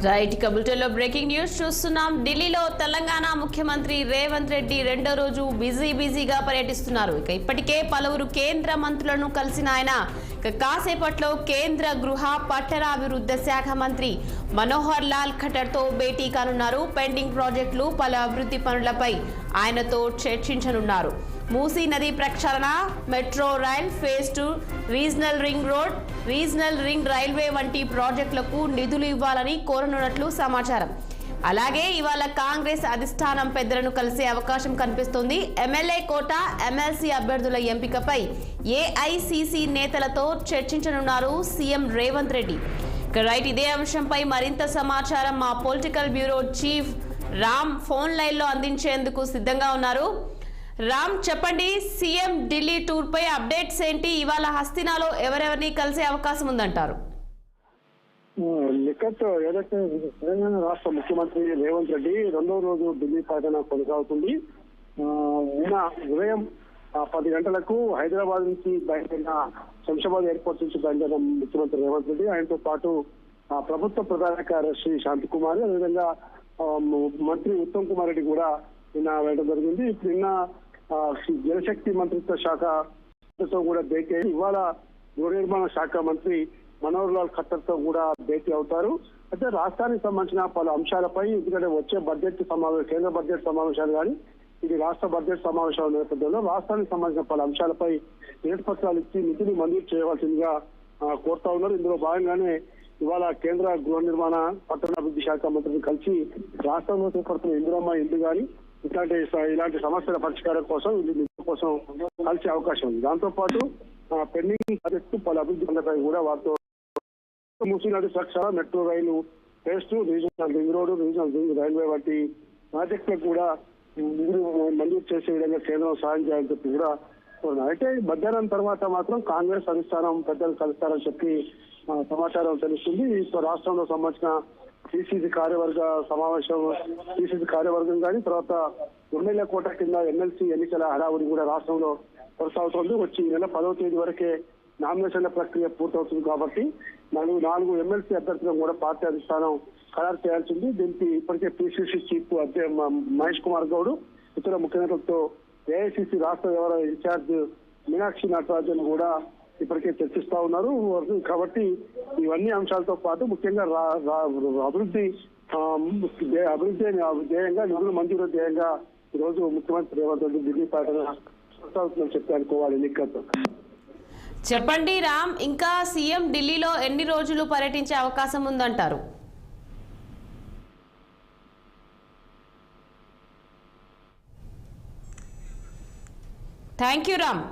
Right కబుల్టెల్లో breaking news చూస్తున్నాం. ఢిల్లీలో తెలంగాణ ముఖ్యమంత్రి రేవంత్ రెడ్డి రెండో రోజు బిజీగా పర్యటిస్తున్నారు. ఇప్పటికే పలువురు కేంద్ర మంత్రులను కలిసిన ఆయన కాసేపట్లో కేంద్ర గృహ పట్టణాభివృద్ధి శాఖ మంత్రి మనోహర్ లాల్ ఖట్టర్తో భేటీ కానున్నారు. పెండింగ్ ప్రాజెక్టులు పలు అభివృద్ధి పనులపై ఆయనతో చర్చించనున్నారు. మూసీ నది ప్రక్షాళన, metro rail phase 2, regional ring road, regional ring railway వంటి ప్రాజెక్టులకు నిధులు ఇవ్వాలని కోరనున్నట్లు సమాచారం. అలాగే ఇవాళ కాంగ్రెస్ అధిష్టానం పెద్దలను కలిసే అవకాశం కనిపిస్తోంది. ఎమ్మెల్యే కోట, ఎమ్మెల్సీ అభ్యర్థుల ఎంపికపై ఏఐసిసి నేతలతో చర్చించనున్నారు సీఎం రేవంత్ రెడ్డి. రైట్, ఇదే అంశంపై మరింత సమాచారం మా political bureau chief Ram phone లైన్లో అందించేందుకు సిద్ధంగా ఉన్నారు. రామ్, చెప్పండి, సీఎం ఢిల్లీ టూర్ పై అప్డేట్స్ ఏంటి? ఇవాళ హస్తినాలో ఎవరెవరిని కలిసే అవకాశం ఉందంటారు? ఏదైతే తెలంగాణ రాష్ట్ర ముఖ్యమంత్రి రేవంత్ రెడ్డి రెండో రోజు ఢిల్లీ పర్యటన కొనసాగుతుంది. నిన్న ఉదయం 10 గంటలకు హైదరాబాద్ నుంచి బయలుదేరిన శంషాబాద్ ఎయిర్పోర్ట్ నుంచి బయలుదేరిన ముఖ్యమంత్రి రేవంత్ రెడ్డి, ఆయనతో పాటు ప్రభుత్వ ప్రధాన కార్యదర్శి శాంతికుమార్, అదేవిధంగా మంత్రి ఉత్తమ్ కుమార్ రెడ్డి కూడా నిన్న వెళ్ళడం జరిగింది. ఇప్పుడు నిన్న జలశక్తి మంత్రిత్వ శాఖతో కూడా భేటీ అయ్యి ఇవాళ గృహ నిర్మాణ శాఖ మంత్రి మనోహర్ లాల్ ఖట్టర్తో కూడా భేటీ అవుతారు. అయితే రాష్ట్రానికి సంబంధించిన పలు అంశాలపై, ఎందుకంటే వచ్చే బడ్జెట్ సమావేశం, కేంద్ర బడ్జెట్ సమావేశాలు కానీ ఇది రాష్ట్ర బడ్జెట్ సమావేశాల నేపథ్యంలో రాష్ట్రానికి సంబంధించిన పలు అంశాలపై వినతి పత్రాలు ఇచ్చి నిధులు మంజూరు చేయవలసిందిగా కోరుతా ఉన్నారు. ఇందులో భాగంగానే ఇవాళ కేంద్ర గృహ నిర్మాణ పట్టణాభివృద్ధి శాఖ మంత్రిని కలిసి రాష్ట్రంలో చేపడుతున్న ఇందిరమ్మ ఇల్లు కానీ ఇలాంటి సమస్యల పరిష్కారం కోసం నిధుల కోసం కలిసే అవకాశం ఉంది. దాంతో పాటు పెండింగ్ ప్రాజెక్టు పలు అభివృద్ధి పనులపై కూడా వారితో మూసీ నది ప్రక్షాళన, metro rail phase 2, regional ring road, regional ring railway వంటి ప్రాజెక్టులకు కూడా నిధులు మంజూరు చేసే విధంగా కేంద్రం సాయం చేయాలని చెప్పి కూడా అయితే మధ్యాహ్నం తర్వాత మాత్రం కాంగ్రెస్ అధిష్టానం పెద్దలు కలుస్తారని చెప్పి సమాచారం తెలుస్తుంది. రాష్ట్రంలో సంబంధించిన పిసిసి కార్యవర్గ సమావేశం, పిసిసి కార్యవర్గం కానీ తర్వాత ఎమ్మెల్యే కోట కింద ఎమ్మెల్సీ ఎన్నికల హడావుడి కూడా రాష్ట్రంలో కొనసాగుతుంది. వచ్చి నెల 10వ తేదీ వరకే నామినేషన్ల ప్రక్రియ పూర్తవుతుంది కాబట్టి 4 ఎమ్మెల్సీ అభ్యర్థులను కూడా పార్టీ అధిష్టానం ఖరారు చేయాల్సింది. దీనికి ఇప్పటికే పిసిసి చీఫ్ మహేష్ కుమార్ గౌడ్, ఇతర ముఖ్య నేతలతో ఏఐసిసి రాష్ట్ర వ్యవహార ఇన్ఛార్జ్ మీనాక్షి నటరాజన్ కూడా ఇప్పటికే చర్చిస్తా ఉన్నారు. కాబట్టి ఇవన్నీ అంశాలతో పాటు ముఖ్యంగా అభివృద్ధి ధ్యేయంగా, నిధులు మంజూరు ధ్యేయంగా ఈరోజు ముఖ్యమంత్రి రేవంత్ రెడ్డి ఢిల్లీ పర్యటన కొనసాగుతుందని చెప్పి అనుకోవాలి. నిక్కతో చెప్పండి రామ్, ఇంకా సీఎం ఢిల్లీలో ఎన్ని రోజులు పర్యటించే అవకాశం ఉందంటారు? Thank you Ram.